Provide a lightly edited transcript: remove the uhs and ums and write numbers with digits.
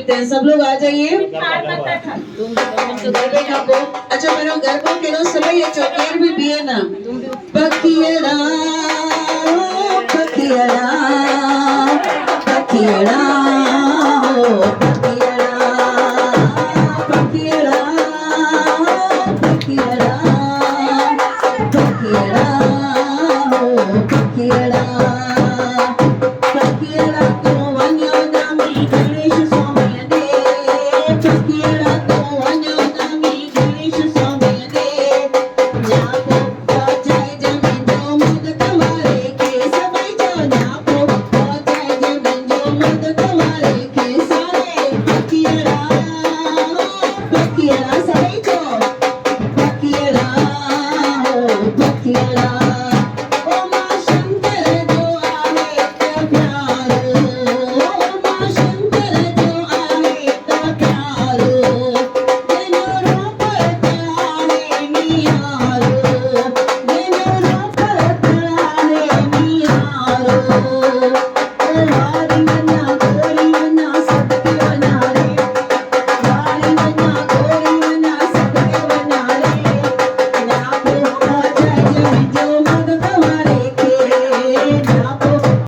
देखते हैं। सब लोग आ जाइए। गरबे खाको अच्छा pero गरबो के नो सब ये चौकेर भी बिए ना पकियड़ा पकियड़ा पकियड़ा पकियड़ा पकियड़ा पकियड़ा पकियड़ा पकियड़ा तो वन्यो नामी गणेश स्वामी दे पकियड़ा तो वन्यो नामी गणेश स्वामी दे न्यापो पहुंचाए जमीन जो मुद कवारे के समय जो न्यापो पहुंचाए जमीन जो मुद कवारे के सारे पकियड़ा पकियड़ा समय जो पकियड़ा पकियड़ा